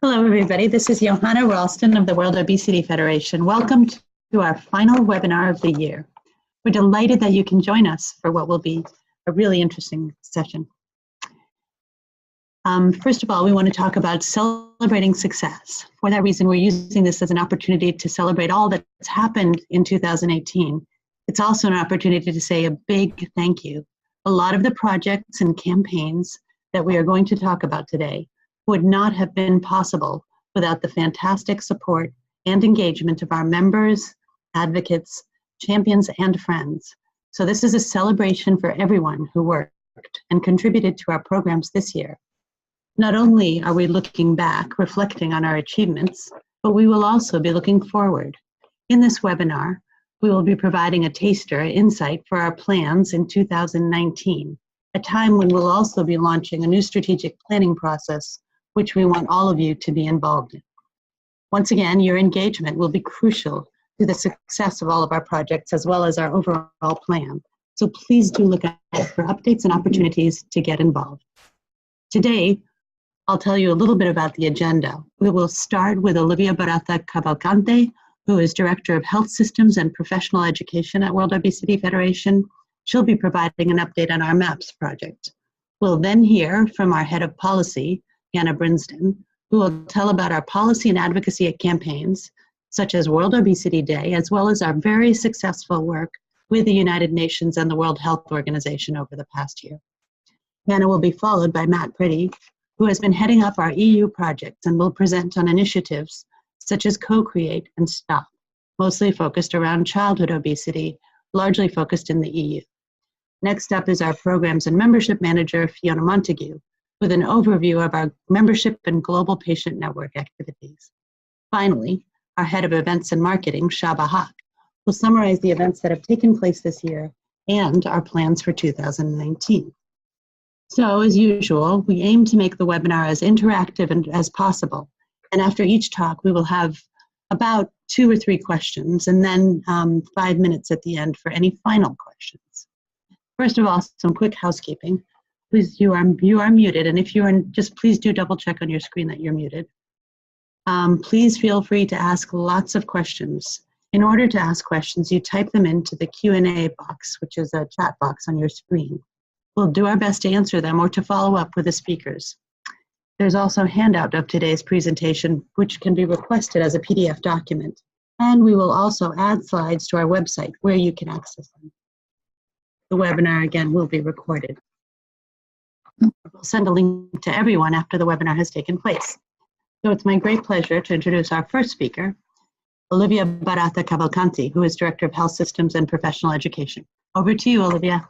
Hello, everybody. This is Johanna Ralston of the World Obesity Federation. Welcome to our final webinar of the year. We're delighted that you can join us for what will be a really interesting session. First of all, we want to talk about celebrating success. For that reason, we're using this as an opportunity to celebrate all that's happened in 2018. It's also an opportunity to say a big thank you. A lot of the projects and campaigns that we are going to talk about today would not have been possible without the fantastic support and engagement of our members, advocates, champions, and friends. So this is a celebration for everyone who worked and contributed to our programs this year. Not only are we looking back, reflecting on our achievements, but we will also be looking forward. In this webinar, we will be providing a taster insight for our plans in 2019, a time when we'll also be launching a new strategic planning process, which we want all of you to be involved in. Once again, your engagement will be crucial to the success of all of our projects as well as our overall plan. So please do look out for updates and opportunities to get involved. Today, I'll tell you a little bit about the agenda. We will start with Olivia Barata Cavalcante, who is Director of Health Systems and Professional Education at World Obesity Federation. She'll be providing an update on our MAPS project. We'll then hear from our Head of Policy, Johanna, who will tell about our policy and advocacy campaigns, such as World Obesity Day, as well as our very successful work with the United Nations and the World Health Organization over the past year. Johanna will be followed by Matt Pretty, who has been heading up our EU projects and will present on initiatives such as Co-Create and STOP, mostly focused around childhood obesity, largely focused in the EU. Next up is our Programs and Membership Manager, Fiona Montague, with an overview of our membership and global patient network activities. Finally, our Head of Events and Marketing, Shaba Haq, will summarize the events that have taken place this year and our plans for 2019. So, as usual, we aim to make the webinar as interactive as possible. And after each talk, we will have about 2 or 3 questions and then 5 minutes at the end for any final questions. First of all, some quick housekeeping. Please, you are muted, and if you are, just please do double check on your screen that you're muted. Please feel free to ask lots of questions. In order to ask questions, you type them into the Q&A box, which is a chat box on your screen. We'll do our best to answer them or to follow up with the speakers. There's also a handout of today's presentation, which can be requested as a PDF document. And we will also add slides to our website where you can access them. The webinar, again, will be recorded. We'll send a link to everyone after the webinar has taken place. So it's my great pleasure to introduce our first speaker, Olivia Barata Cavalcanti, who is Director of Health Systems and Professional Education. Over to you, Olivia.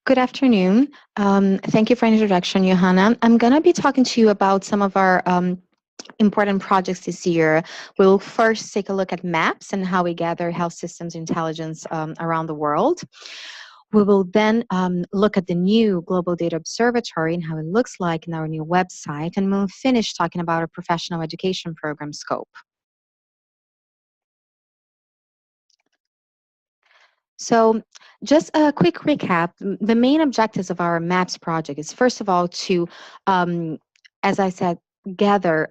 Good afternoon. Thank you for the introduction, Johanna. I'm going to be talking to you about some of our important projects this year. We'll first take a look at MAPS and how we gather health systems intelligence around the world. We will then look at the new Global Data Observatory and how it looks like in our new website, and we'll finish talking about our professional education program scope. So just a quick recap, the main objectives of our MAPS project is, first of all, to, as I said, gather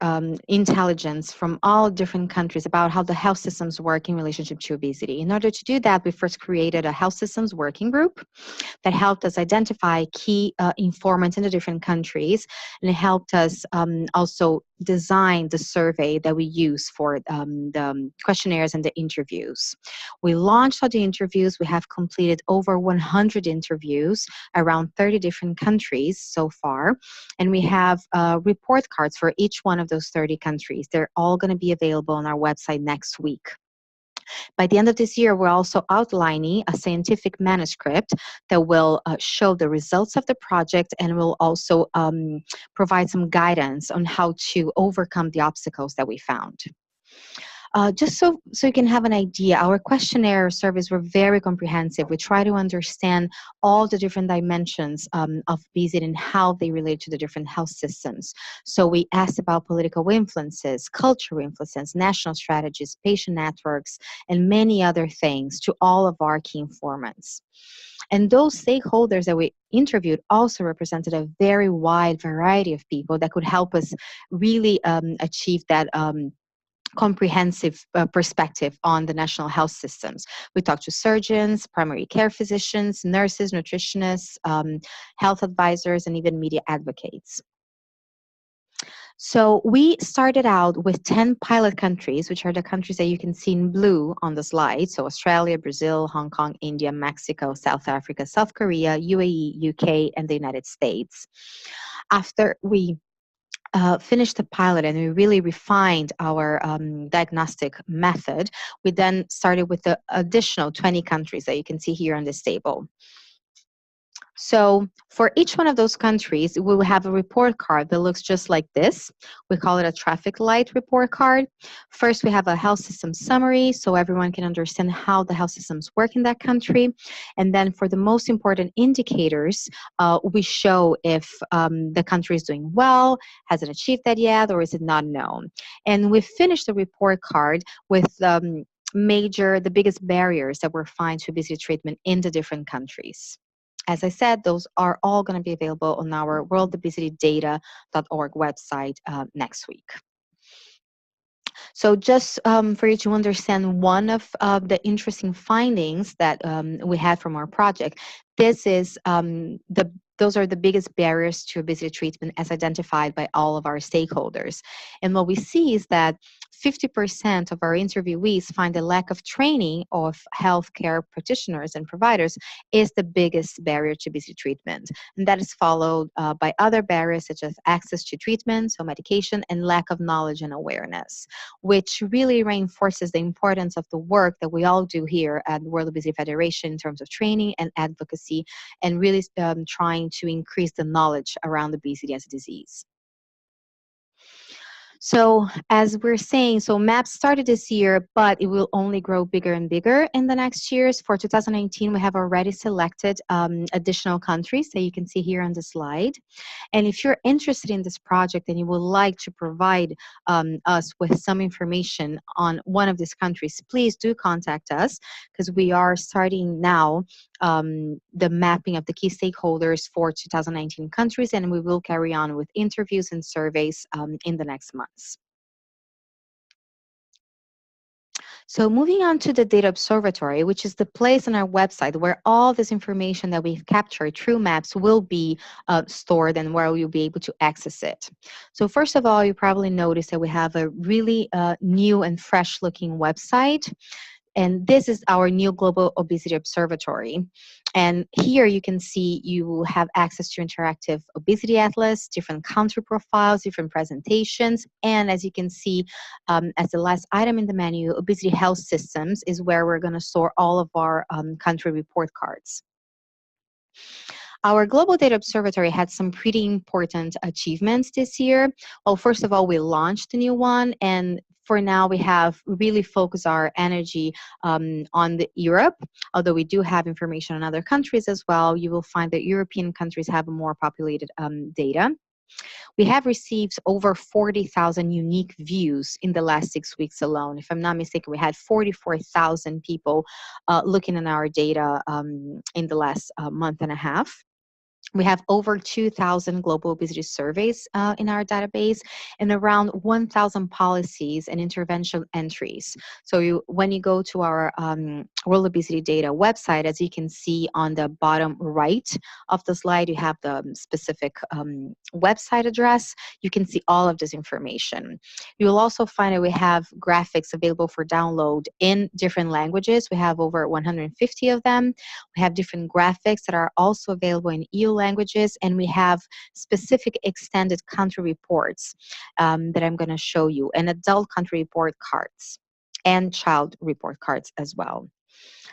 intelligence from all different countries about how the health systems work in relationship to obesity. In order to do that, we first created a health systems working group that helped us identify key informants in the different countries, and it helped us also design the survey that we use for the questionnaires and the interviews. We launched all the interviews. We have completed over 100 interviews around 30 different countries so far, and we have report cards for each one of those 30 countries. They're all going to be available on our website next week. By the end of this year, we're also outlining a scientific manuscript that will show the results of the project, and will also provide some guidance on how to overcome the obstacles that we found. Just so you can have an idea, our questionnaire surveys were very comprehensive. We try to understand all the different dimensions of obesity and how they relate to the different health systems. So we asked about political influences, cultural influences, national strategies, patient networks, and many other things to all of our key informants. And those stakeholders that we interviewed also represented a very wide variety of people that could help us really achieve that comprehensive perspective on the national health systems. We talked to surgeons, primary care physicians, nurses, nutritionists, health advisors, and even media advocates. So we started out with 10 pilot countries, which are the countries that you can see in blue on the slide. So Australia, Brazil, Hong Kong, India, Mexico, South Africa, South Korea, UAE, UK, and the United States. After we finished the pilot and we really refined our diagnostic method, we then started with the additional 20 countries that you can see here on this table. So for each one of those countries, we will have a report card that looks just like this. We call it a traffic light report card. First, we have a health system summary so everyone can understand how the health systems work in that country. And then for the most important indicators, we show if the country is doing well, hasn't achieved that yet, or is it not known. And we finished the report card with the biggest barriers that were found to obesity treatment in the different countries. As I said, those are all going to be available on our worldobesitydata.org website next week. So just for you to understand one of the interesting findings that we had from our project, this is those are the biggest barriers to obesity treatment as identified by all of our stakeholders. And what we see is that 50% of our interviewees find the lack of training of healthcare practitioners and providers is the biggest barrier to obesity treatment. And that is followed by other barriers such as access to treatment, so medication, and lack of knowledge and awareness, which really reinforces the importance of the work that we all do here at the World Obesity Federation in terms of training and advocacy, and really trying to increase the knowledge around obesity as a disease. So as we're saying, so MAPS started this year, but it will only grow bigger and bigger in the next years. For 2019, we have already selected additional countries that you can see here on the slide. And if you're interested in this project and you would like to provide us with some information on one of these countries, please do contact us, because we are starting now the mapping of the key stakeholders for 2019 countries, and we will carry on with interviews and surveys in the next months. So moving on to the Data Observatory, which is the place on our website where all this information that we've captured through maps will be stored and where you'll be able to access it. So first of all, you probably noticed that we have a really new and fresh looking website. And this is our new Global Obesity Observatory. And here you can see you have access to interactive obesity atlas, different country profiles, different presentations. And as you can see, as the last item in the menu, obesity health systems is where we're going to store all of our country report cards. Our Global Data Observatory had some pretty important achievements this year. Well, first of all, we launched a new one, and for now, we have really focused our energy on Europe, although we do have information on other countries as well. You will find that European countries have more populated data. We have received over 40,000 unique views in the last 6 weeks alone. If I'm not mistaken, we had 44,000 people looking at our data in the last month and a half. We have over 2,000 global obesity surveys in our database and around 1,000 policies and intervention entries. So when you go to our World Obesity Data website, as you can see on the bottom right of the slide, you have the specific website address. You can see all of this information. You'll also find that we have graphics available for download in different languages. We have over 150 of them. We have different graphics that are also available in EU languages, and we have specific extended country reports that I'm going to show you, and adult country report cards and child report cards as well.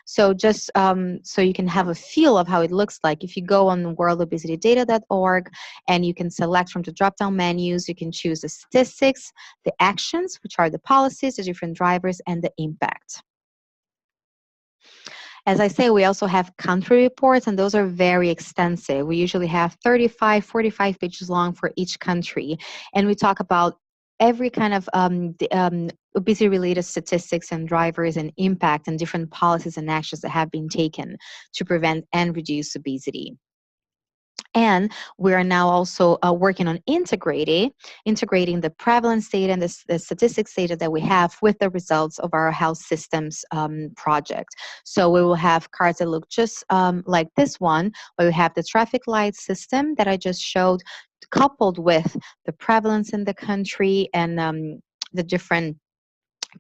So just so you can have a feel of how it looks like, if you go on worldobesitydata.org and you can select from the drop-down menus, you can choose the statistics, the actions, which are the policies, the different drivers, and the impact. As I say, we also have country reports, and those are very extensive. We usually have 35, 45 pages long for each country, and we talk about every kind of obesity-related statistics and drivers and impact and different policies and actions that have been taken to prevent and reduce obesity. And we are now also working on integrating the prevalence data and the statistics data that we have with the results of our health systems project. So we will have cards that look just like this one, where we have the traffic light system that I just showed, coupled with the prevalence in the country and the different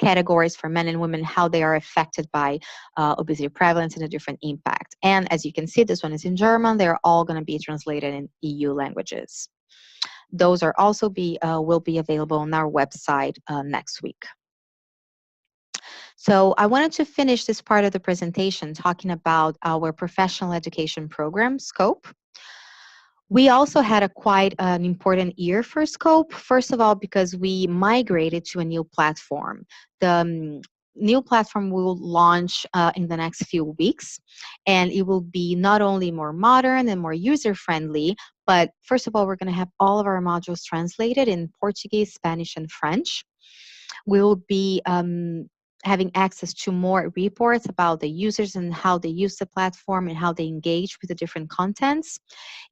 categories for men and women, how they are affected by obesity prevalence and the different impact. And as you can see, this one is in German. They're all going to be translated in EU languages. Those are also will be available on our website next week. So I wanted to finish this part of the presentation talking about our professional education program, SCOPE. We also had quite an important year for SCOPE. First of all, because we migrated to a new platform. The new platform will launch in the next few weeks, and it will be not only more modern and more user-friendly, but first of all, we're going to have all of our modules translated in Portuguese, Spanish, and French. We will be having access to more reports about the users and how they use the platform and how they engage with the different contents.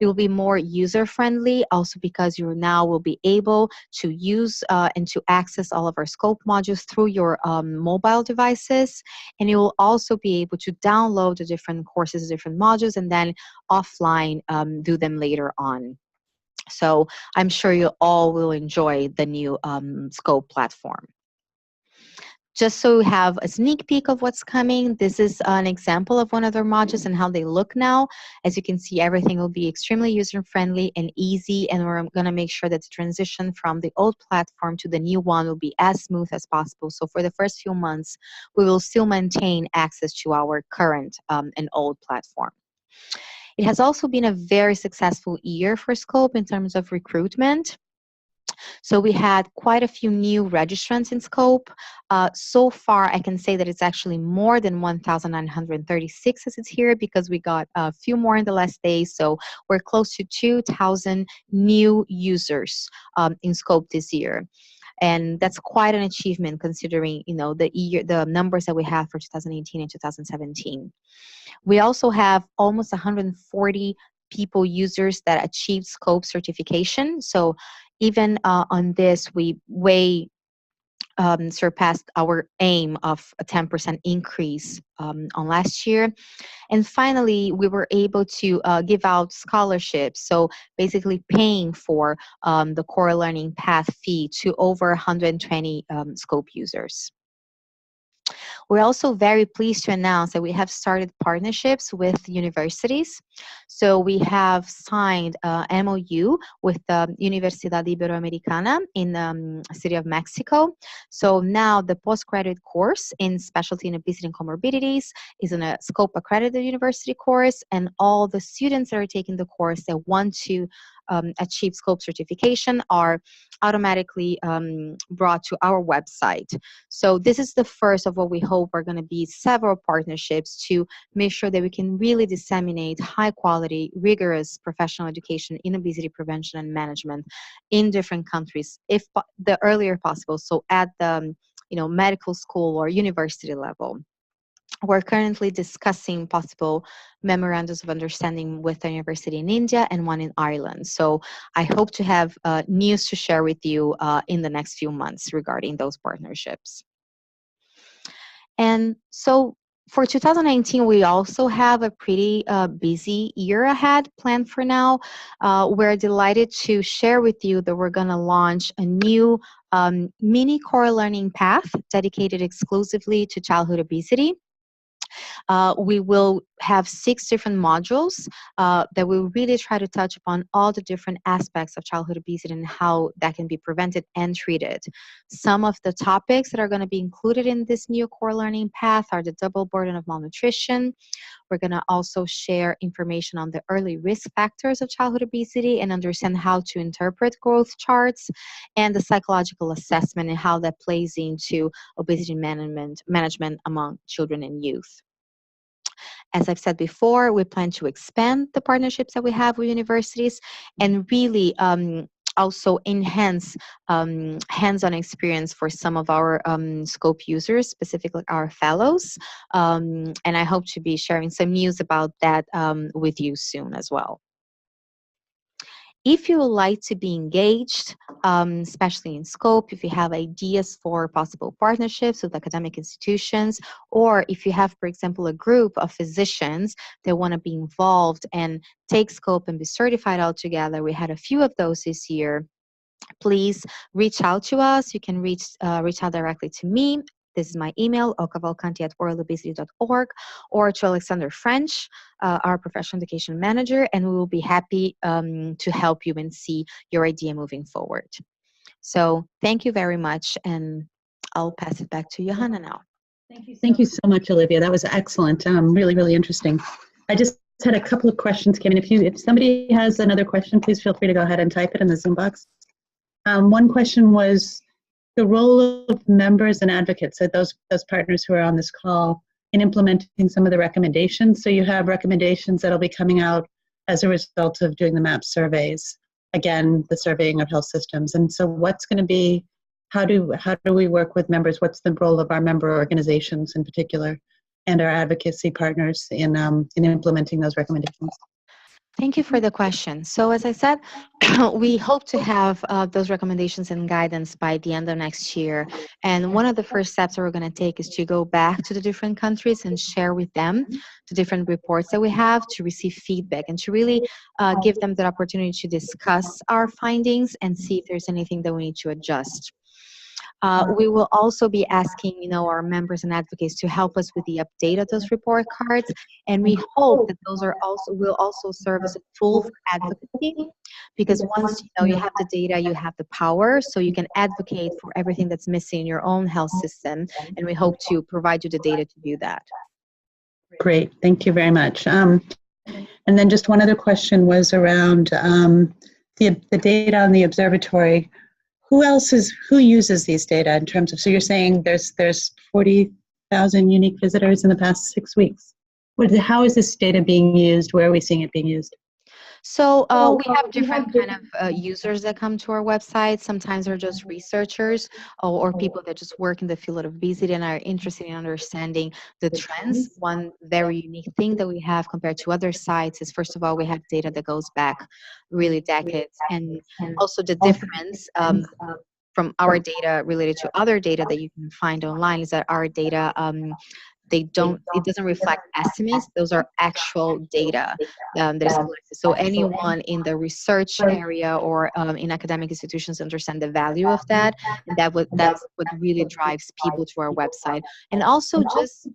It will be more user-friendly, also because you now will be able to use and to access all of our SCOPE modules through your mobile devices. And you will also be able to download the different courses, different modules, and then offline do them later on. So I'm sure you all will enjoy the new SCOPE platform. Just so we have a sneak peek of what's coming, this is an example of one of their modules and how they look now. As you can see, everything will be extremely user-friendly and easy, and we're going to make sure that the transition from the old platform to the new one will be as smooth as possible. So for the first few months, we will still maintain access to our current and old platform. It has also been a very successful year for SCOPE in terms of recruitment. So we had quite a few new registrants in SCOPE. So far, I can say that it's actually more than 1,936 as it's here, because we got a few more in the last days. So we're close to 2,000 new users in SCOPE this year. And that's quite an achievement considering, you know, the numbers that we have for 2018 and 2017. We also have almost 140 users that achieved SCOPE certification. So even on this, we way surpassed our aim of a 10% increase on last year. And finally, we were able to give out scholarships, so basically paying for the core learning path fee to over 120 SCOPE users. We're also very pleased to announce that we have started partnerships with universities. So we have signed an MOU with the Universidad Iberoamericana in the city of Mexico. So now the postgraduate course in specialty in obesity and comorbidities is in a SCOPE accredited university course, and all the students that are taking the course that want to achieve SCOPE certification are automatically brought to our website. So this is the first of what we hope are going to be several partnerships to make sure that we can really disseminate high quality, rigorous professional education in obesity prevention and management in different countries, if the earlier possible. So at the medical school or university level. We're currently discussing possible memorandums of understanding with a university in India and one in Ireland. So I hope to have news to share with you in the next few months regarding those partnerships. And so for 2019, we also have a pretty busy year ahead planned for now. We're delighted to share with you that we're going to launch a new mini core learning path dedicated exclusively to childhood obesity. We will have 6 different modules that will really try to touch upon all the different aspects of childhood obesity and how that can be prevented and treated. Some of the topics that are going to be included in this new core learning path are the double burden of malnutrition. We're going to also share information on the early risk factors of childhood obesity and understand how to interpret growth charts, and the psychological assessment and how that plays into obesity management among children and youth. As I've said before, we plan to expand the partnerships that we have with universities and really also enhance hands-on experience for some of our scope users, specifically our fellows. And I hope to be sharing some news about that with you soon as well. If you would like to be engaged, especially in scope, if you have ideas for possible partnerships with academic institutions, or if you have, for example, a group of physicians that want to be involved and take scope and be certified all together, we had a few of those this year. Please reach out to us. You can reach out directly to me. This is my email, okavalcanti@worldobesity.org, or to Alexander French, our professional education manager, and we will be happy to help you and see your idea moving forward. So thank you very much, and I'll pass it back to Johanna now. Thank you so much, Olivia. That was excellent. Really, really interesting. I just had a couple of questions came in. If somebody has another question, please feel free to go ahead and type it in the Zoom box. One question was the role of members and advocates, so those partners who are on this call, in implementing some of the recommendations. So you have recommendations that'll be coming out as a result of doing the MAP surveys. Again, the surveying of health systems. And so what's going to be, how do we work with members? What's the role of our member organizations in particular and our advocacy partners in implementing those recommendations? Thank you for the question. So as I said, we hope to have those recommendations and guidance by the end of next year. And one of the first steps that we're going to take is to go back to the different countries and share with them the different reports that we have, to receive feedback and to really give them the opportunity to discuss our findings and see if there's anything that we need to adjust. We will also be asking, our members and advocates to help us with the update of those report cards, and we hope that those will also serve as a tool for advocacy, because once you have the data, you have the power, so you can advocate for everything that's missing in your own health system, and we hope to provide you the data to do that. Great, thank you very much. And then just one other question was around the data on the observatory. Who uses these data in terms of, so you're saying there's 40,000 unique visitors in the past 6 weeks. How is this data being used? Where are we seeing it being used? So we have different kind of users that come to our website. Sometimes they're just researchers or people that just work in the field of obesity and are interested in understanding the trends. One very unique thing that we have compared to other sites is, first of all, we have data that goes back really decades, and also the difference from our data related to other data that you can find online is that our data it doesn't reflect estimates. Those are actual data that is collected. So anyone in the research area or in academic institutions understand the value of that, and that's what really drives people to our website. And also just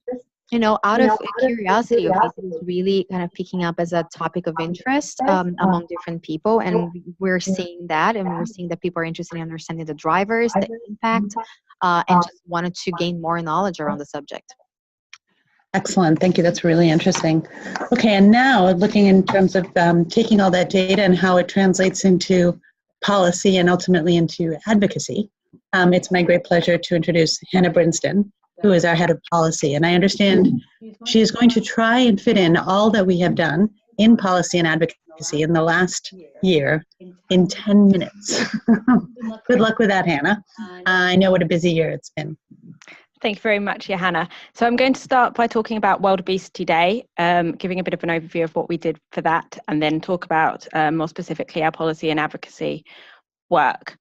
out of curiosity, obesity is really kind of picking up as a topic of interest among different people, and we're seeing that, and we're seeing that people are interested in understanding the drivers, the impact, and just wanted to gain more knowledge around the subject. Excellent, thank you. That's really interesting. Okay, and now looking in terms of taking all that data and how it translates into policy and ultimately into advocacy, it's my great pleasure to introduce Hannah Brinston, who is our head of policy. And I understand she is going to try and fit in all that we have done in policy and advocacy in the last year in 10 minutes. Good luck with that, Hannah. I know what a busy year it's been. Thank you very much, Johanna. So I'm going to start by talking about World Obesity Day, giving a bit of an overview of what we did for that, and then talk about more specifically our policy and advocacy work.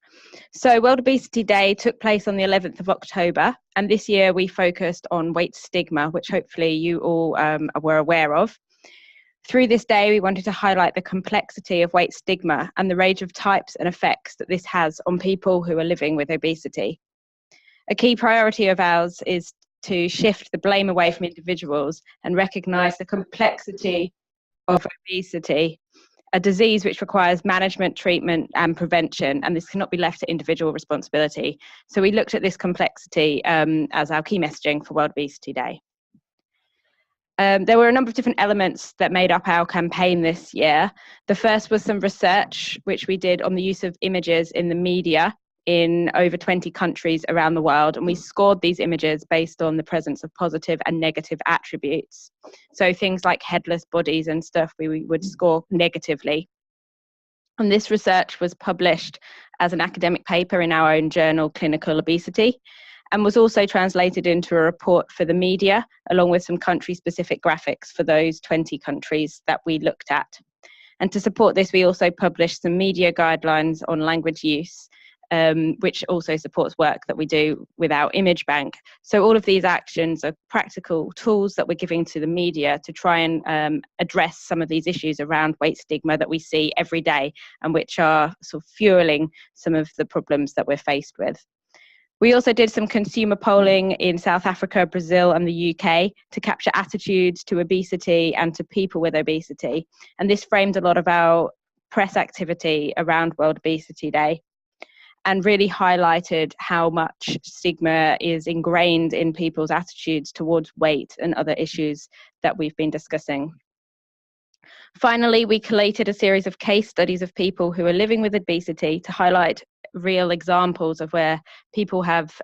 So World Obesity Day took place on the 11th of October, and this year we focused on weight stigma, which hopefully you all were aware of. Through this day, we wanted to highlight the complexity of weight stigma and the range of types and effects that this has on people who are living with obesity. A key priority of ours is to shift the blame away from individuals and recognise the complexity of obesity, a disease which requires management, treatment and prevention, and this cannot be left to individual responsibility. So we looked at this complexity as our key messaging for World Obesity Day. There were a number of different elements that made up our campaign this year. The first was some research which we did on the use of images in the media in over 20 countries around the world, and we scored these images based on the presence of positive and negative attributes. So things like headless bodies and stuff we would score negatively. And this research was published as an academic paper in our own journal, Clinical Obesity, and was also translated into a report for the media, along with some country-specific graphics for those 20 countries that we looked at. And to support this, we also published some media guidelines on language use, which also supports work that we do with our image bank. So all of these actions are practical tools that we're giving to the media to try and address some of these issues around weight stigma that we see every day and which are sort of fueling some of the problems that we're faced with. We also did some consumer polling in South Africa, Brazil and the UK to capture attitudes to obesity and to people with obesity. And this framed a lot of our press activity around World Obesity Day and really highlighted how much stigma is ingrained in people's attitudes towards weight and other issues that we've been discussing. Finally, we collated a series of case studies of people who are living with obesity to highlight real examples of where people have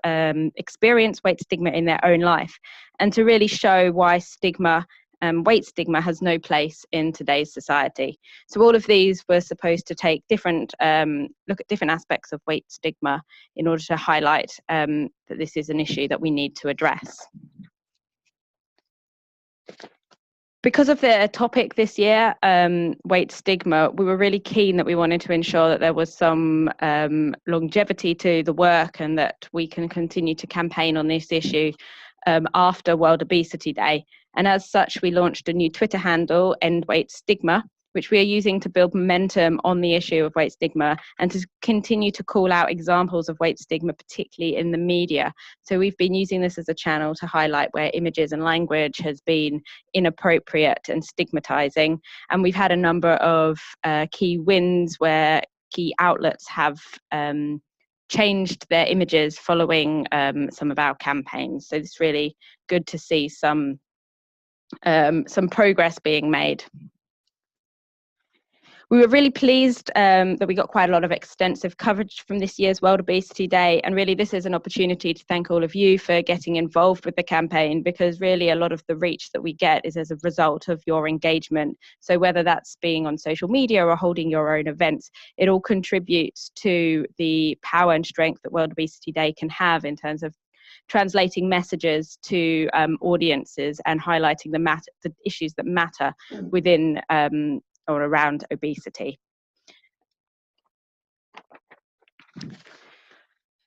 experienced weight stigma in their own life, and to really show why stigma, weight stigma, has no place in today's society. So all of these were supposed to take different look at different aspects of weight stigma in order to highlight that this is an issue that we need to address. Because of the topic this year, weight stigma, we were really keen that we wanted to ensure that there was some longevity to the work and that we can continue to campaign on this issue after World Obesity Day. And as such, we launched a new Twitter handle, End Weight Stigma, which we are using to build momentum on the issue of weight stigma and to continue to call out examples of weight stigma, particularly in the media. So we've been using this as a channel to highlight where images and language has been inappropriate and stigmatizing. And we've had a number of key wins where key outlets have changed their images following some of our campaigns. So it's really good to see some progress being made. We were really pleased that we got quite a lot of extensive coverage from this year's World Obesity Day, and really this is an opportunity to thank all of you for getting involved with the campaign, because really a lot of the reach that we get is as a result of your engagement. So whether that's being on social media or holding your own events, it all contributes to the power and strength that World Obesity Day can have in terms of translating messages to audiences and highlighting the issues that matter within or around obesity.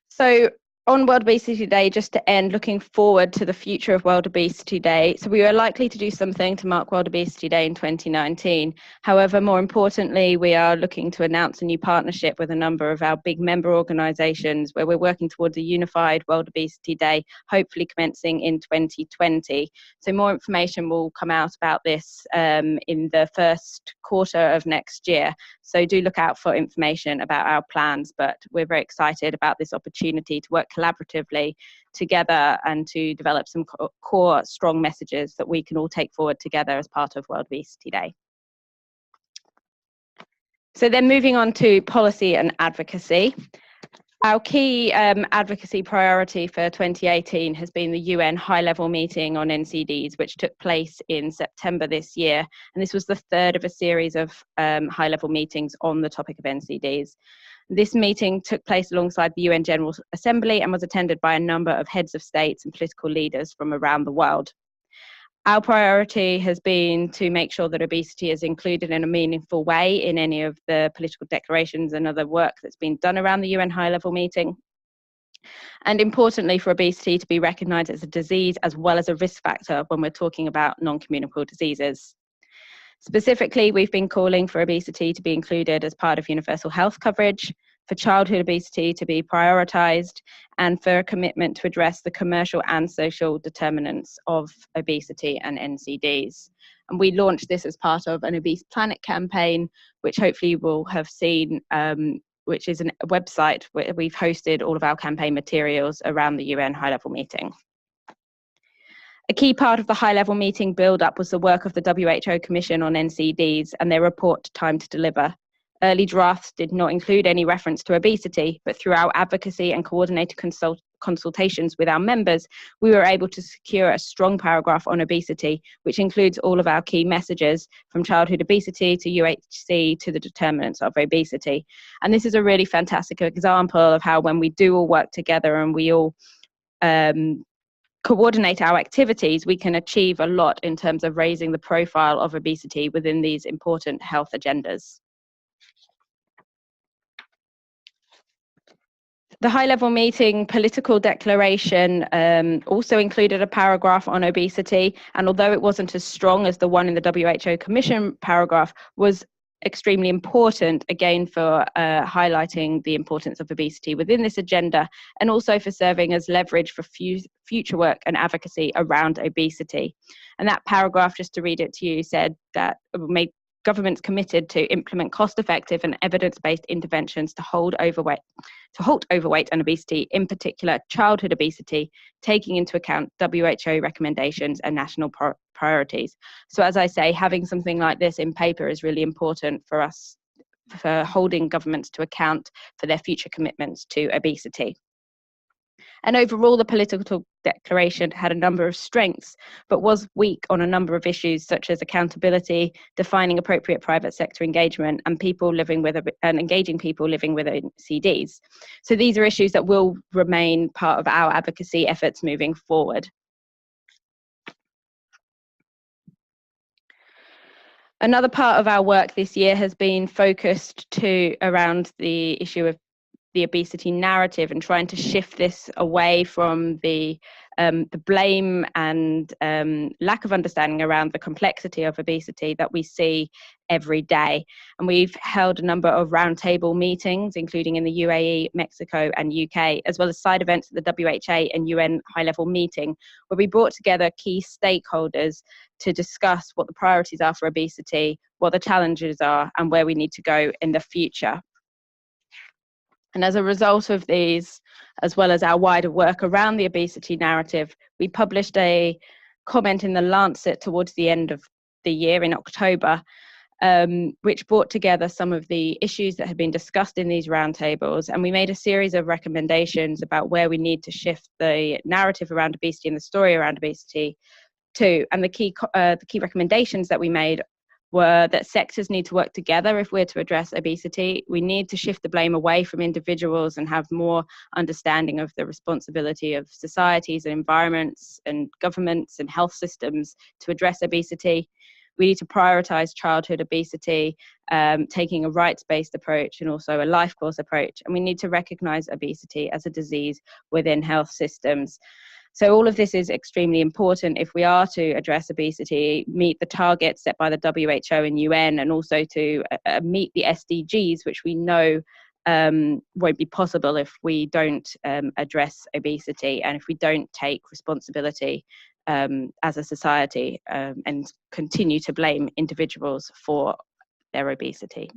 So on World Obesity Day, just to end, looking forward to the future of World Obesity Day. So we are likely to do something to mark World Obesity Day in 2019. However, more importantly, we are looking to announce a new partnership with a number of our big member organisations where we're working towards a unified World Obesity Day, hopefully commencing in 2020. So more information will come out about this in the first quarter of next year. So do look out for information about our plans, but we're very excited about this opportunity to work collaboratively together and to develop some core strong messages that we can all take forward together as part of World Obesity Day. So then moving on to policy and advocacy. Our key advocacy priority for 2018 has been the UN high-level meeting on NCDs, which took place in September this year. And this was the third of a series of high-level meetings on the topic of NCDs. This meeting took place alongside the UN General Assembly and was attended by a number of heads of states and political leaders from around the world. Our priority has been to make sure that obesity is included in a meaningful way in any of the political declarations and other work that's been done around the UN high-level meeting. And importantly, for obesity to be recognised as a disease as well as a risk factor when we're talking about non-communicable diseases. Specifically, we've been calling for obesity to be included as part of universal health coverage, for childhood obesity to be prioritised, and for a commitment to address the commercial and social determinants of obesity and NCDs. And we launched this as part of an Obese Planet campaign, which hopefully you will have seen, which is a website where we've hosted all of our campaign materials around the UN high-level meeting. A key part of the high-level meeting build-up was the work of the WHO Commission on NCDs and their report Time to Deliver. Early drafts did not include any reference to obesity, but through our advocacy and coordinated consultations with our members, we were able to secure a strong paragraph on obesity, which includes all of our key messages, from childhood obesity to UHC to the determinants of obesity. And this is a really fantastic example of how, when we do all work together and we all coordinate our activities, we can achieve a lot in terms of raising the profile of obesity within these important health agendas. The high-level meeting political declaration also included a paragraph on obesity, and although it wasn't as strong as the one in the WHO Commission paragraph, was extremely important, again, for highlighting the importance of obesity within this agenda, and also for serving as leverage for future work and advocacy around obesity. And that paragraph, just to read it to you, said that it made governments committed to implement cost-effective and evidence-based interventions to halt overweight and obesity, in particular childhood obesity, taking into account WHO recommendations and national priorities. So as I say, having something like this in paper is really important for us, for holding governments to account for their future commitments to obesity. And overall, the political declaration had a number of strengths, but was weak on a number of issues such as accountability, defining appropriate private sector engagement, and engaging people living with NCDs. So these are issues that will remain part of our advocacy efforts moving forward. Another part of our work this year has been focused around the issue of the obesity narrative and trying to shift this away from the blame and lack of understanding around the complexity of obesity that we see every day. And we've held a number of roundtable meetings, including in the UAE, Mexico and UK, as well as side events at the WHO and UN high-level meeting, where we brought together key stakeholders to discuss what the priorities are for obesity, what the challenges are, and where we need to go in the future. And as a result of these, as well as our wider work around the obesity narrative, we published a comment in the Lancet towards the end of the year in October, which brought together some of the issues that had been discussed in these roundtables. And we made a series of recommendations about where we need to shift the narrative around obesity and the story around obesity to. And the key recommendations that we made were that sectors need to work together if we're to address obesity. We need to shift the blame away from individuals and have more understanding of the responsibility of societies and environments and governments and health systems to address obesity. We need to prioritise childhood obesity, taking a rights-based approach and also a life course approach. And we need to recognise obesity as a disease within health systems. So all of this is extremely important if we are to address obesity, meet the targets set by the WHO and UN, and also to meet the SDGs, which we know won't be possible if we don't address obesity and if we don't take responsibility as a society and continue to blame individuals for their obesity.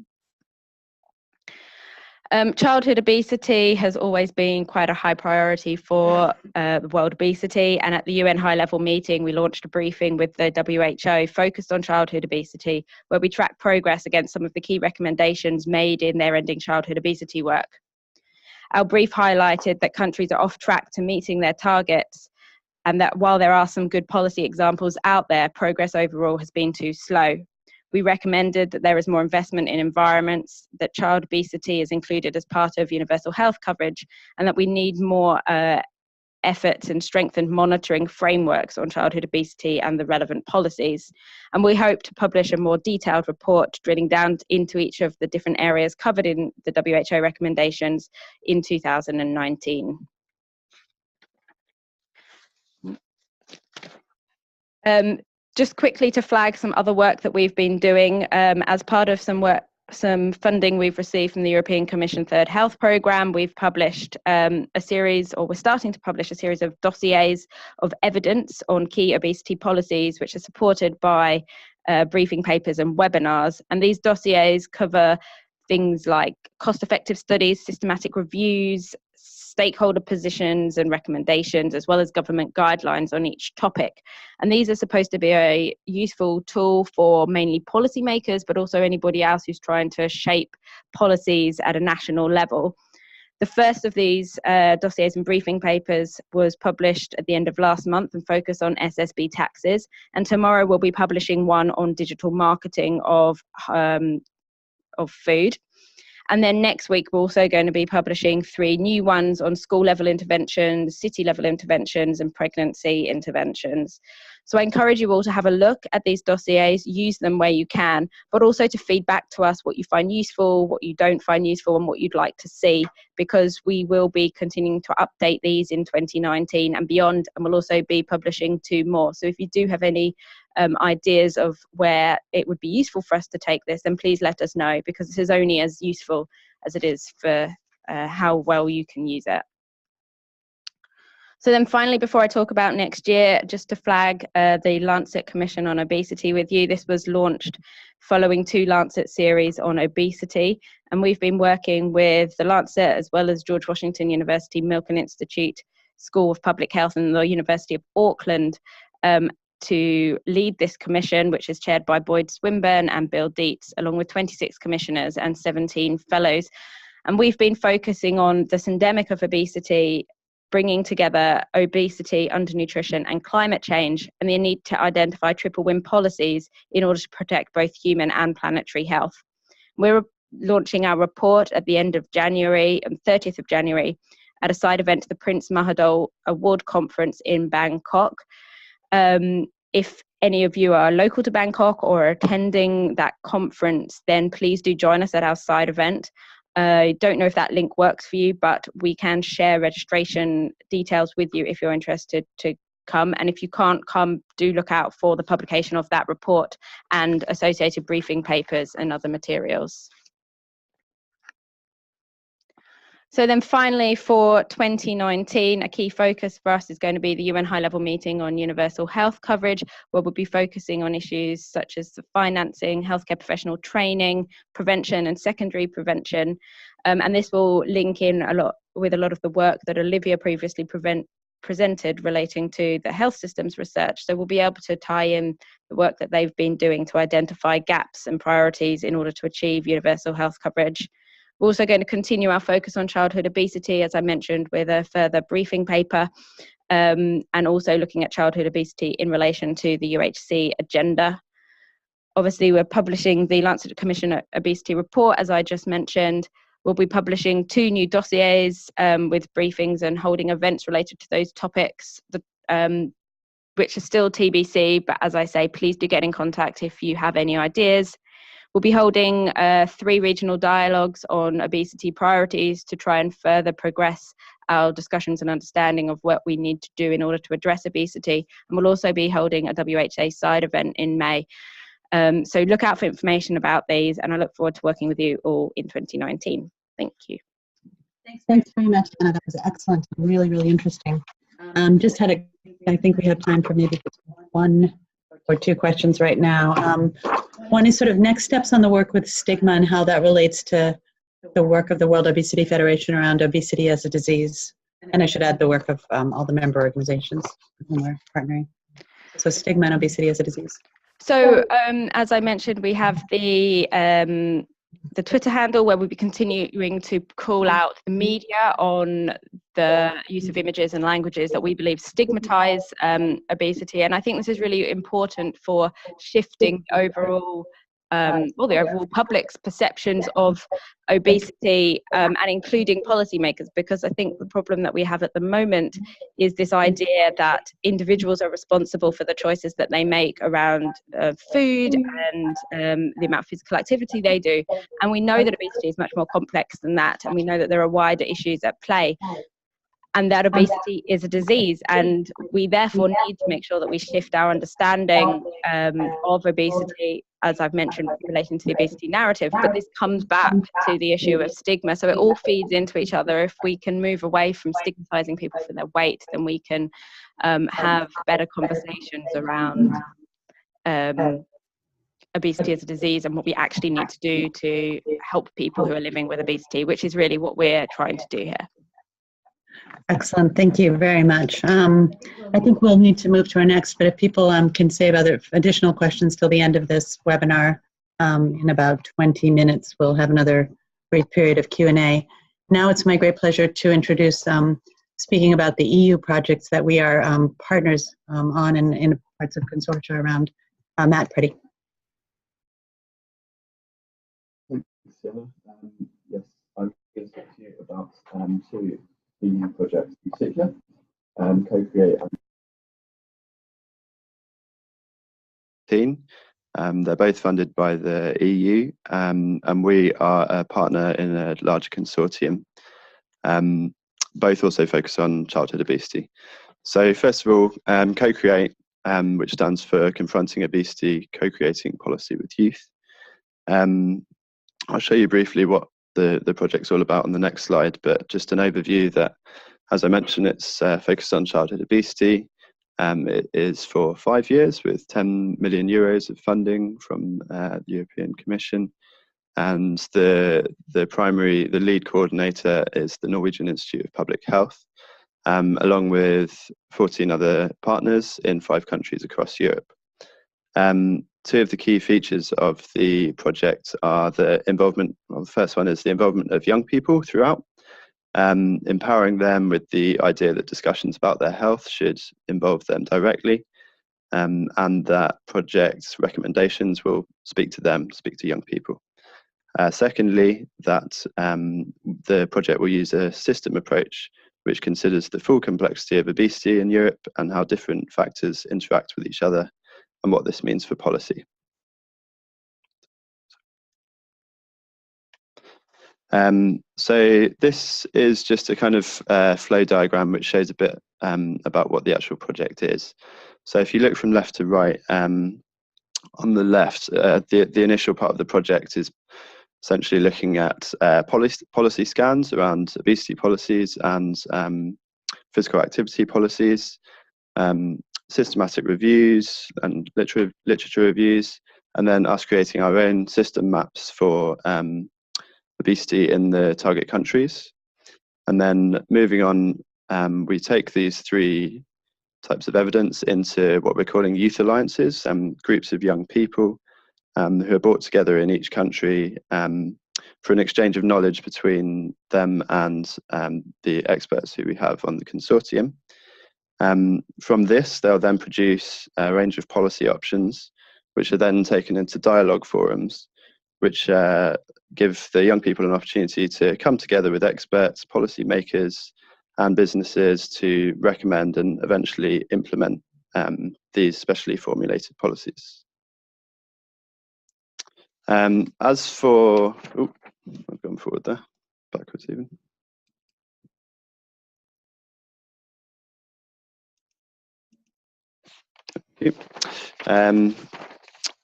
Childhood obesity has always been quite a high priority for World Obesity, and at the UN high-level meeting we launched a briefing with the WHO focused on childhood obesity, where we tracked progress against some of the key recommendations made in their Ending Childhood Obesity work. Our brief highlighted that countries are off track to meeting their targets, and that while there are some good policy examples out there, progress overall has been too slow. We recommended that there is more investment in environments, that child obesity is included as part of universal health coverage, and that we need more efforts and strengthened monitoring frameworks on childhood obesity and the relevant policies. And we hope to publish a more detailed report drilling down into each of the different areas covered in the WHO recommendations in 2019. Just quickly to flag some other work that we've been doing as part of some work some funding we've received from the European Commission Third Health Programme. We've published a series, or we're starting to publish a series of dossiers of evidence on key obesity policies, which are supported by briefing papers and webinars. And these dossiers cover things like cost-effective studies, systematic reviews, stakeholder positions and recommendations, as well as government guidelines on each topic. And these are supposed to be a useful tool for mainly policymakers, but also anybody else who's trying to shape policies at a national level. The first of these dossiers and briefing papers was published at the end of last month and focused on SSB taxes. And tomorrow we'll be publishing one on digital marketing of food. And then next week, we're also going to be publishing 3 new ones on school level interventions, city level interventions, and pregnancy interventions. So I encourage you all to have a look at these dossiers, use them where you can, but also to feed back to us what you find useful, what you don't find useful, and what you'd like to see, because we will be continuing to update these in 2019 and beyond, and we'll also be publishing 2 more. So if you do have any ideas of where it would be useful for us to take this, then please let us know, because this is only as useful as it is for how well you can use it. So then finally, before I talk about next year, just to flag the Lancet Commission on Obesity with you. This was launched following 2 Lancet series on obesity, and we've been working with the Lancet as well as George Washington University Milken Institute School of Public Health and the University of Auckland to lead this commission, which is chaired by Boyd Swinburne and Bill Dietz, along with 26 commissioners and 17 fellows. And we've been focusing on this endemic of obesity, bringing together obesity, undernutrition, and climate change, and the need to identify triple win policies in order to protect both human and planetary health. We're launching our report at the end of January, 30th of January, at a side event to the Prince Mahadol Award Conference in Bangkok. If any of you are local to Bangkok or attending that conference, then please do join us at our side event. I don't know if that link works for you, but we can share registration details with you if you're interested to come. And if you can't come, do look out for the publication of that report and associated briefing papers and other materials. So then finally, for 2019, a key focus for us is going to be the UN high-level meeting on universal health coverage, where we'll be focusing on issues such as the financing, healthcare professional training, prevention and secondary prevention. And this will link in a lot with a lot of the work that Olivia previously presented relating to the health systems research. So we'll be able to tie in the work that they've been doing to identify gaps and priorities in order to achieve universal health coverage. We're also going to continue our focus on childhood obesity, as I mentioned, with a further briefing paper, and also looking at childhood obesity in relation to the UHC agenda. Obviously, we're publishing the Lancet Commission Obesity Report, as I just mentioned. We'll be publishing 2 new dossiers with briefings and holding events related to those topics, which are still TBC, but as I say, please do get in contact if you have any ideas. We'll be holding 3 regional dialogues on obesity priorities to try and further progress our discussions and understanding of what we need to do in order to address obesity. And we'll also be holding a WHA side event in May. So look out for information about these, and I look forward to working with you all in 2019. Thank you. Thanks very much, Anna. That was excellent. Really, really interesting. I think we have time for maybe 1 or 2 questions right now. One is sort of next steps on the work with stigma and how that relates to the work of the World Obesity Federation around obesity as a disease. And I should add the work of all the member organizations with whom we're partnering. So stigma and obesity as a disease. So as I mentioned, we have the Twitter handle where we'll be continuing to call out the media on the use of images and languages that we believe stigmatize obesity. And I think this is really important for shifting overall the overall public's perceptions of obesity and including policymakers, because I think the problem that we have at the moment is this idea that individuals are responsible for the choices that they make around food and the amount of physical activity they do. And we know that obesity is much more complex than that, and we know that there are wider issues at play, and that obesity is a disease, and we therefore need to make sure that we shift our understanding of obesity as I've mentioned, relating to the obesity narrative, but this comes back to the issue of stigma. So it all feeds into each other. If we can move away from stigmatizing people for their weight, then we can have better conversations around obesity as a disease and what we actually need to do to help people who are living with obesity, which is really what we're trying to do here. Excellent. Thank you very much. I think we'll need to move to our next, but if people can save other additional questions till the end of this webinar, in about 20 minutes, we'll have another brief period of Q&A. Now it's my great pleasure to introduce, speaking about the EU projects that we are partners on in parts of consortia around, Matt Pretty. Thanks, Johanna. Yes, I'm going to talk to you about two EU projects in particular, Co-Create and they're both funded by the EU, and we are a partner in a larger consortium. Both also focus on childhood obesity. So first of all, Co-Create, which stands for Confronting Obesity, Co-Creating Policy with Youth. I'll show you briefly what the project's all about on the next slide, but just an overview that, as I mentioned, it's focused on childhood obesity. It is for 5 years with 10 million euros of funding from the European Commission, and the lead coordinator is the Norwegian Institute of Public Health, along with 14 other partners in 5 countries across Europe. Two of the key features of the project are the involvement. Well, the first one is the involvement of young people throughout, empowering them with the idea that discussions about their health should involve them directly, and that project's recommendations will speak to young people. Secondly, that the project will use a system approach which considers the full complexity of obesity in Europe and how different factors interact with each other and what this means for policy. So this is just a kind of flow diagram which shows a bit about what the actual project is. So if you look from left to right, on the left, the initial part of the project is essentially looking at policy scans around obesity policies and physical activity policies, systematic reviews and literature reviews, and then us creating our own system maps for obesity in the target countries. And then moving on, we take these 3 types of evidence into what we're calling youth alliances, groups of young people who are brought together in each country for an exchange of knowledge between them and the experts who we have on the consortium. From this, they'll then produce a range of policy options, which are then taken into dialogue forums, which give the young people an opportunity to come together with experts, policy makers, and businesses to recommend and eventually implement these specially formulated policies. As for, I've gone forward there, backwards even.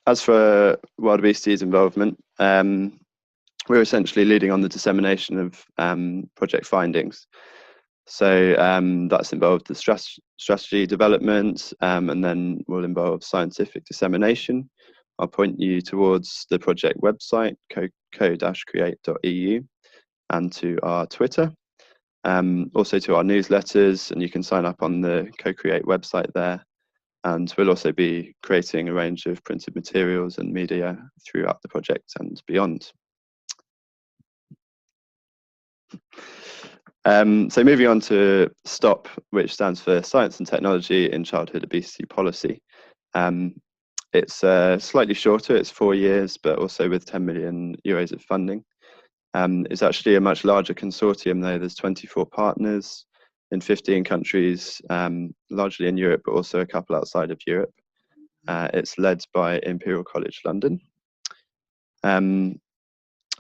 As for Wild Obesity's involvement, we're essentially leading on the dissemination of project findings. So that's involved the strategy development, and then will involve scientific dissemination. I'll point you towards the project website, co-create.eu, and to our Twitter, also to our newsletters, and you can sign up on the Co-Create website there. And we'll also be creating a range of printed materials and media throughout the project and beyond. So moving on to STOP, which stands for Science and Technology in Childhood Obesity Policy. It's slightly shorter, it's 4 years, but also with 10 million euros of funding. It's actually a much larger consortium though. There's 24 partners in 15 countries, largely in Europe, but also a couple outside of Europe. It's led by Imperial College London.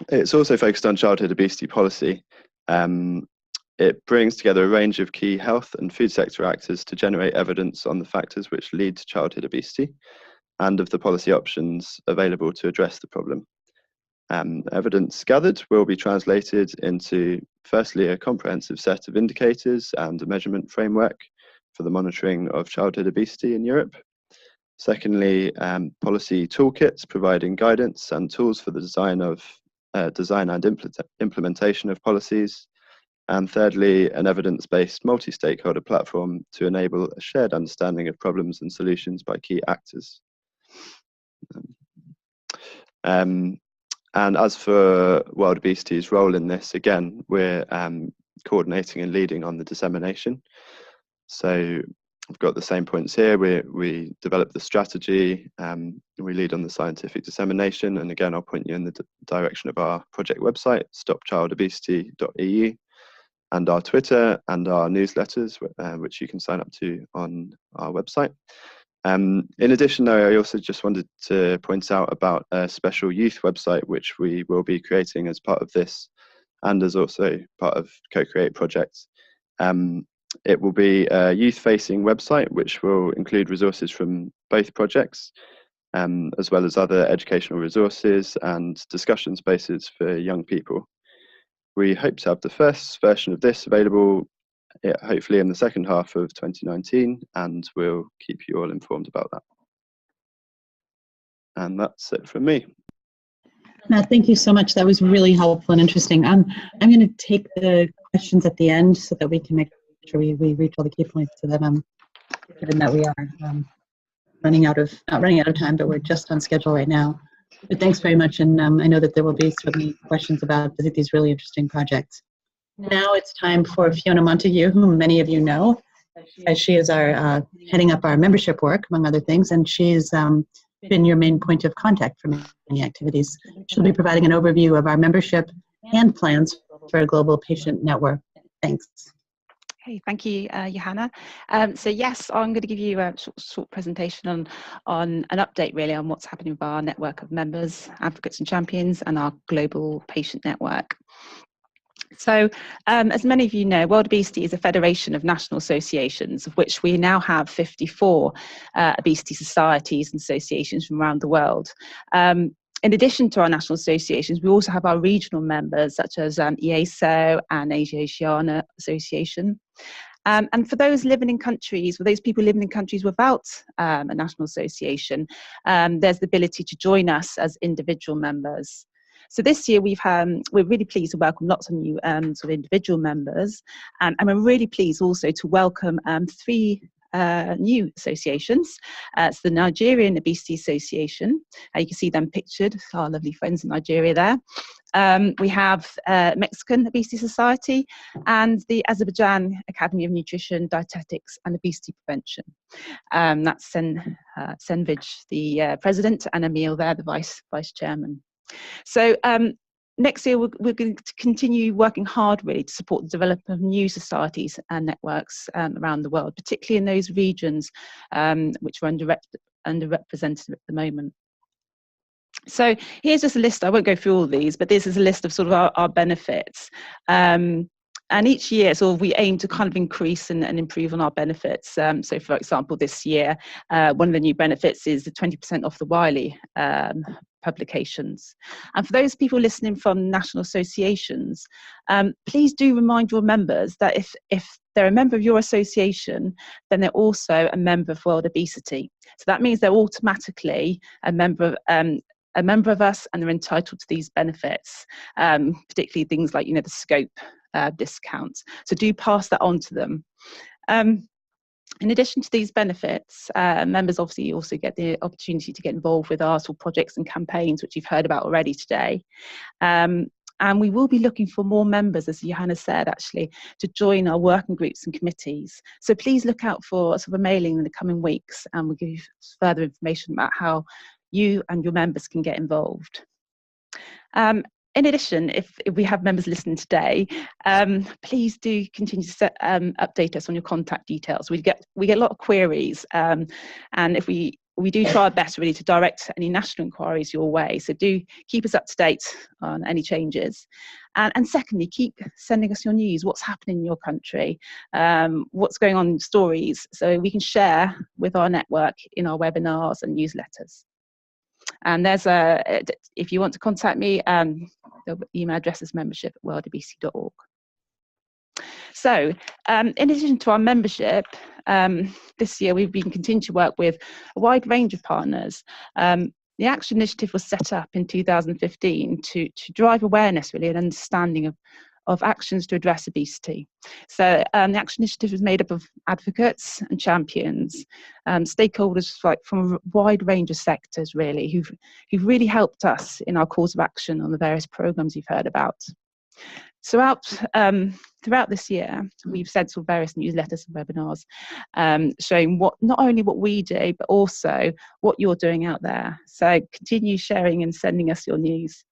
It's also focused on childhood obesity policy. It brings together a range of key health and food sector actors to generate evidence on the factors which lead to childhood obesity. and of the policy options available to address the problem. Evidence gathered will be translated into, firstly, a comprehensive set of indicators and a measurement framework for the monitoring of childhood obesity in Europe. Secondly, policy toolkits providing guidance and tools for the design and implementation of policies. And thirdly, an evidence-based multi-stakeholder platform to enable a shared understanding of problems and solutions by key actors. And as for World Obesity's role in this, again, we're coordinating and leading on the dissemination. So we've got the same points here. We develop the strategy, we lead on the scientific dissemination, and again, I'll point you in the direction of our project website, stopchildobesity.eu, and our Twitter and our newsletters, which you can sign up to on our website. In addition, though, I also just wanted to point out about a special youth website, which we will be creating as part of this and as also part of Co-Create projects. It will be a youth-facing website, which will include resources from both projects, as well as other educational resources and discussion spaces for young people. We hope to have the first version of this available hopefully in the second half of 2019, and we'll keep you all informed about that. And that's it from me. Matt, thank you so much. That was really helpful and interesting. I'm going to take the questions at the end so that we can make sure we reach all the key points, so that given that we are not running out of time, but we're just on schedule right now. But thanks very much, and I know that there will be certainly questions about these really interesting projects. Now it's time for Fiona Montague, whom many of you know, as she is our heading up our membership work, among other things, and she's been your main point of contact for many activities. She'll be providing an overview of our membership and plans for a global patient network. Thanks. Hey, thank you, Johanna. So yes, I'm going to give you a short presentation on an update really on what's happening with our network of members, advocates and champions, and our global patient network. So, as many of you know, World Obesity is a federation of national associations, of which we now have 54 obesity societies and associations from around the world. In addition to our national associations, we also have our regional members, such as EASO and Asia-Oceania Association. And for those living in countries, for those people living in countries without a national association, there's the ability to join us as individual members. So this year we're really pleased to welcome lots of new sort of individual members, and we're really pleased also to welcome 3 new associations. It's the Nigerian Obesity Association. You can see them pictured, our lovely friends in Nigeria there. We have Mexican Obesity Society and the Azerbaijan Academy of Nutrition, Dietetics and Obesity Prevention. That's Senvij, the president, and Emil there, the vice chairman. So next year we're going to continue working hard really to support the development of new societies and networks around the world, particularly in those regions which are underrepresented at the moment. So here's just a list. I won't go through all of these, but this is a list of sort of our benefits. And each year, so we aim to kind of increase and improve on our benefits. So, for example, this year, one of the new benefits is the 20% off the Wiley publications. And for those people listening from national associations, please do remind your members that if they're a member of your association, then they're also a member of World Obesity. So that means they're automatically a member of us, and they're entitled to these benefits, particularly things like, the scope discounts. So do pass that on to them. In addition to these benefits, members obviously also get the opportunity to get involved with our sort of projects and campaigns, which you've heard about already today. And we will be looking for more members, as Johanna said, actually, to join our working groups and committees. So please look out for sort of a mailing in the coming weeks, and we'll give you further information about how you and your members can get involved. In addition, if we have members listening today, please do continue to update us on your contact details. We get a lot of queries, and if we we do try our best really to direct any national inquiries your way. So do keep us up to date on any changes. And secondly, keep sending us your news, what's happening in your country, what's going on in stories, so we can share with our network in our webinars and newsletters. And there's if you want to contact me, the email address is membership@worldobesity.org. So in addition to our membership, this year we've been continuing to work with a wide range of partners. The Action Initiative was set up in 2015 to drive awareness really and understanding of actions to address obesity. So the Action Initiative is made up of advocates and champions, stakeholders from a wide range of sectors really, who've really helped us in our calls of action on the various programs you've heard about. So throughout this year, we've sent some various newsletters and webinars showing not only what we do, but also what you're doing out there. So continue sharing and sending us your news.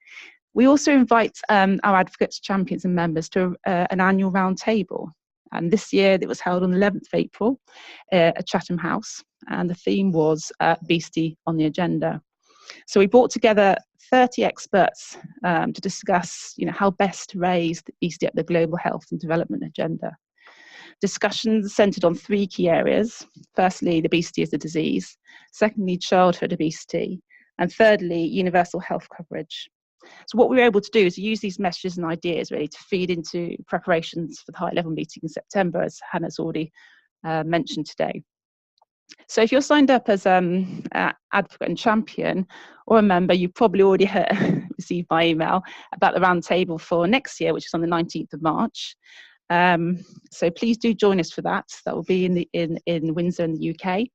We also invite our advocates, champions and members to an annual roundtable. And this year it was held on the 11th of April at Chatham House. And the theme was obesity on the agenda. So we brought together 30 experts to discuss how best to raise obesity up the global health and development agenda. Discussions centred on 3 key areas. Firstly, obesity as a disease. Secondly, childhood obesity. And thirdly, universal health coverage. So what we were able to do is use these messages and ideas really to feed into preparations for the high-level meeting in September, as Hannah's already mentioned today. So if you're signed up as an advocate and champion or a member, you've probably already received my email about the roundtable for next year, which is on the 19th of March. So please do join us for that. That will be in Windsor in the UK.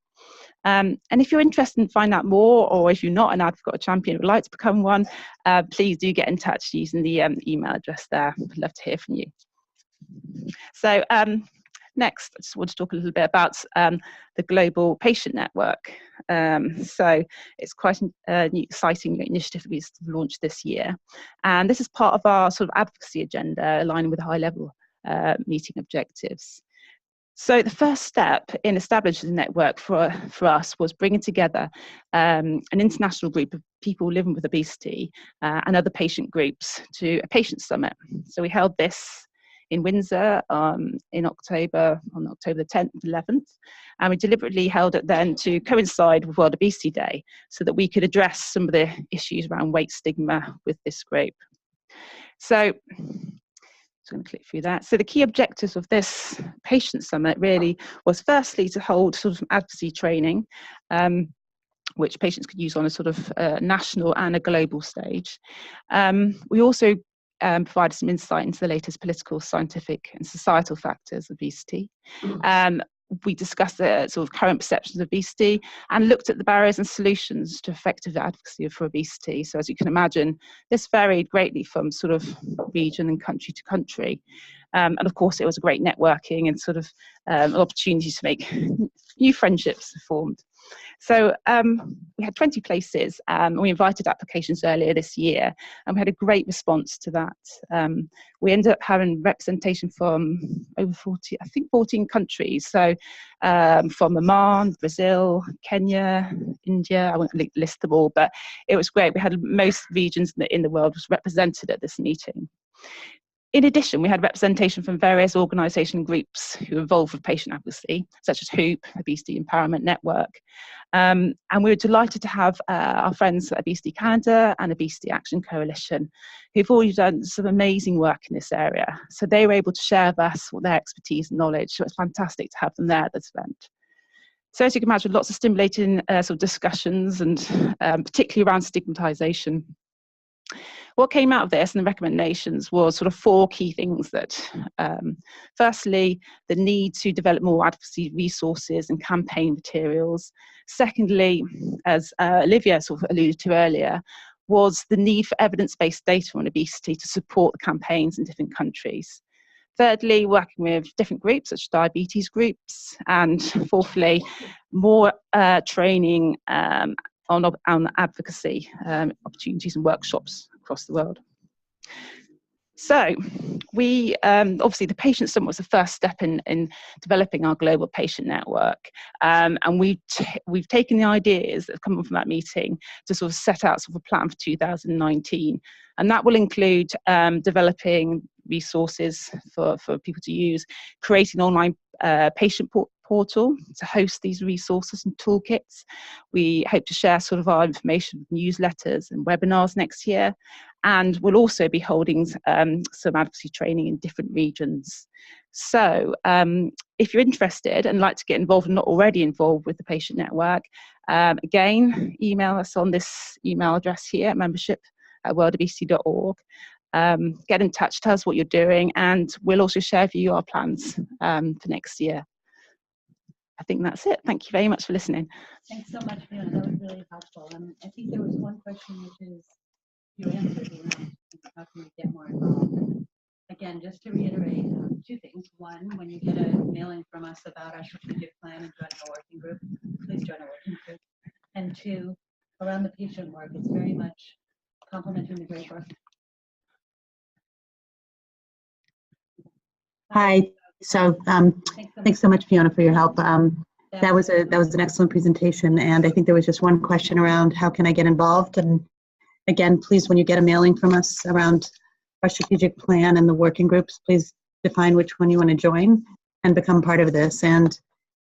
And if you're interested in finding out more, or if you're not an advocate or champion and would like to become one, please do get in touch using the email address there. I'd love to hear from you. So next, I just want to talk a little bit about the Global Patient Network. So it's quite a new, exciting initiative that we've launched this year. And this is part of our sort of advocacy agenda, aligning with high-level meeting objectives. So the first step in establishing the network for us was bringing together an international group of people living with obesity and other patient groups to a patient summit. So we held this in Windsor on October the 10th and 11th, and we deliberately held it then to coincide with World Obesity Day so that we could address some of the issues around weight stigma with this group. So I'm going to click through that. So the key objectives of this patient summit really was firstly to hold sort of advocacy training, which patients could use on a sort of national and a global stage. We also provided some insight into the latest political, scientific and societal factors of obesity. We discussed the sort of current perceptions of obesity and looked at the barriers and solutions to effective advocacy for obesity. So as you can imagine, this varied greatly from sort of region and country to country. And of course, it was a great networking and sort of an opportunity to make new friendships formed. So we had 20 places, and we invited applications earlier this year, and we had a great response to that. We ended up having representation from over 14 countries. So from Oman, Brazil, Kenya, India, I won't list them all, but it was great. We had most regions in the world was represented at this meeting. In addition, we had representation from various organisation and groups who are involved with patient advocacy, such as HOOP, Obesity Empowerment Network. And we were delighted to have our friends at Obesity Canada and Obesity Action Coalition, who've already done some amazing work in this area. So they were able to share with us their expertise and knowledge. So it's fantastic to have them there at this event. So as you can imagine, lots of stimulating sort of discussions, and particularly around stigmatisation. What came out of this and the recommendations was sort of 4 key things that, firstly, the need to develop more advocacy resources and campaign materials. Secondly, as Olivia sort of alluded to earlier, was the need for evidence-based data on obesity to support the campaigns in different countries. Thirdly, working with different groups such as diabetes groups. And fourthly, more training on advocacy opportunities and workshops across the world. So we, obviously the patient summit was the first step in developing our global patient network. And we've taken the ideas that have come from that meeting to sort of set out sort of a plan for 2019. And that will include developing resources for people to use, creating an online patient portal to host these resources and toolkits. We hope to share sort of our information with newsletters and webinars next year. And we'll also be holding some advocacy training in different regions. So if you're interested and like to get involved and not already involved with the patient network, again, email us on this email address here, membership@worldobesity.org. Get in touch, tell us what you're doing, and we'll also share with you our plans for next year. I think that's it. Thank you very much for listening. Thanks so much, Fiona. That was really helpful. I think there was one question which is you answered around how can we get more involved. Again, just to reiterate two things. One, when you get a mailing from us about our strategic plan and joining a working group, please join a working group. And two, around the patient work, it's very much complementing the great work. Hi. So thanks so much, Fiona, for your help. That was an excellent presentation, and I think there was just one question around how can I get involved. And again, please, when you get a mailing from us around our strategic plan and the working groups, please define which one you want to join and become part of this. And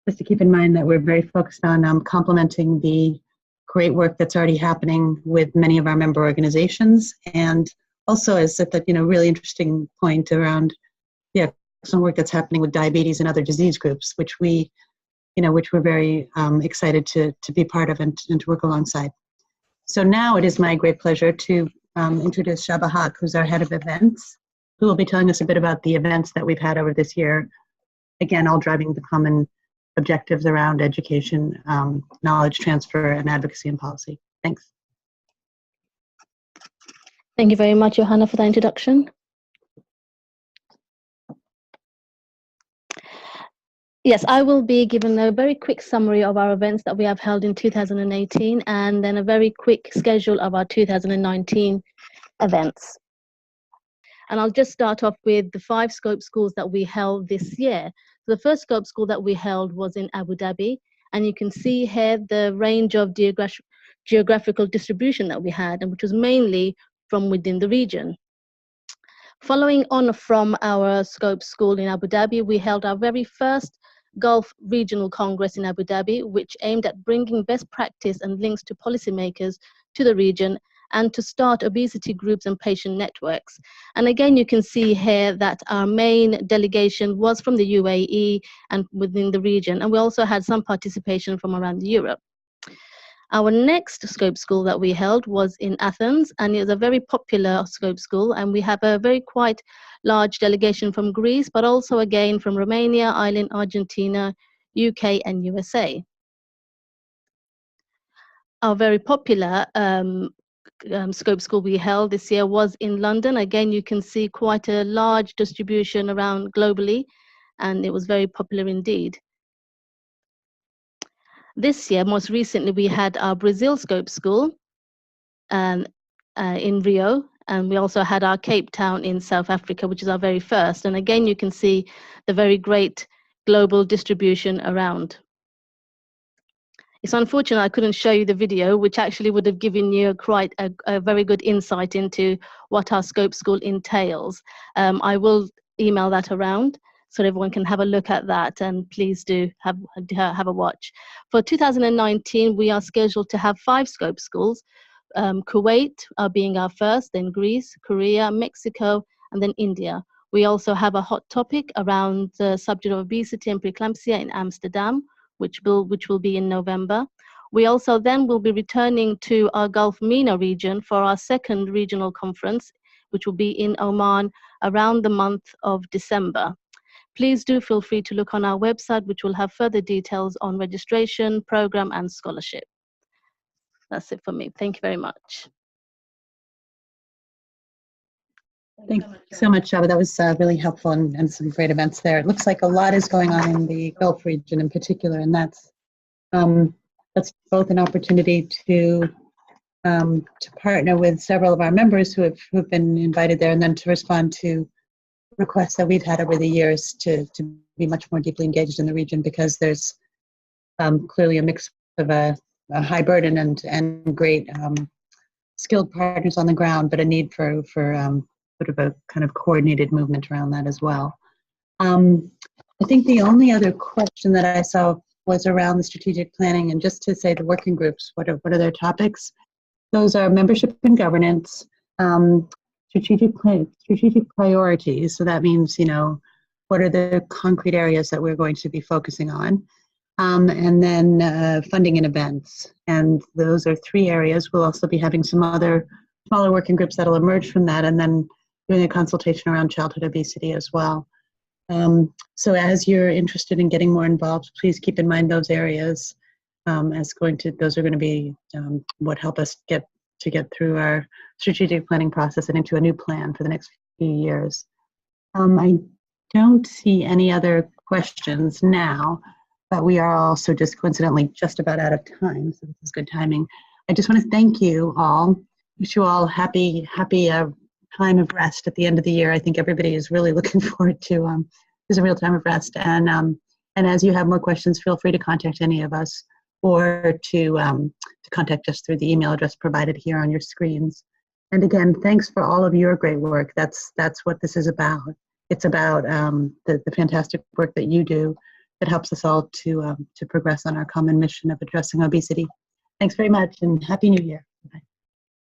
just to keep in mind that we're very focused on complementing the great work that's already happening with many of our member organizations, and also as at that really interesting point around some work that's happening with diabetes and other disease groups, which we're very excited to be part of and to work alongside. So now it is my great pleasure to introduce Shaba Haq, who's our head of events, who will be telling us a bit about the events that we've had over this year. Again, all driving the common objectives around education, knowledge transfer, and advocacy and policy. Thanks. Thank you very much, Johanna, for that introduction. Yes, I will be given a very quick summary of our events that we have held in 2018 and then a very quick schedule of our 2019 events. And I'll just start off with the 5 scope schools that we held this year. So the first scope school that we held was in Abu Dhabi, and you can see here the range of geographical distribution that we had, and which was mainly from within the region. Following on from our scope school in Abu Dhabi, we held our very first Gulf Regional Congress in Abu Dhabi, which aimed at bringing best practice and links to policymakers to the region and to start obesity groups and patient networks. And again, you can see here that our main delegation was from the UAE and within the region, and we also had some participation from around Europe. Our next scope school that we held was in Athens, and it was a very popular scope school, and we have a very quite large delegation from Greece, but also again from Romania, Ireland, Argentina, UK, and USA. Our very popular scope school we held this year was in London. Again, you can see quite a large distribution around globally, and it was very popular indeed. This year, most recently, we had our Brazil Scope School in Rio, and we also had our Cape Town in South Africa, which is our very first. And again, you can see the very great global distribution around. It's unfortunate I couldn't show you the video, which actually would have given you quite a very good insight into what our Scope School entails. I will email that around, so everyone can have a look at that, and please do have a watch. For 2019, we are scheduled to have 5 scope schools, Kuwait being our first, then Greece, Korea, Mexico, and then India. We also have a hot topic around the subject of obesity and preeclampsia in Amsterdam, which will be in November. We also then will be returning to our Gulf MENA region for our second regional conference, which will be in Oman around the month of December. Please do feel free to look on our website, which will have further details on registration, program, and scholarship. That's it for me. Thank you very much. Thanks so much, Shaba. That was really helpful and some great events there. It looks like a lot is going on in the Gulf region in particular, and that's both an opportunity to to partner with several of our members who've been invited there, and then to respond to requests that we've had over the years to be much more deeply engaged in the region, because there's clearly a mix of a high burden and great skilled partners on the ground, but a need for sort of a kind of coordinated movement around that as well. I think the only other question that I saw was around the strategic planning, and just to say the working groups, what are their topics? Those are membership and governance, strategic priorities. So that means, what are the concrete areas that we're going to be focusing on? And then funding and events. And those are 3 areas. We'll also be having some other smaller working groups that'll emerge from that, and then doing a consultation around childhood obesity as well. So as you're interested in getting more involved, please keep in mind those areas, those are going to be what help us get through our strategic planning process and into a new plan for the next few years. I don't see any other questions now, but we are also just coincidentally just about out of time, so this is good timing. I just want to thank you all. Wish you all happy time of rest at the end of the year. I think everybody is really looking forward to is a real time of rest. And as you have more questions, feel free to contact any of us, or to contact us through the email address provided here on your screens. And again, thanks for all of your great work. That's what this is about. It's about the fantastic work that you do that helps us all to progress on our common mission of addressing obesity. Thanks very much, and Happy New Year.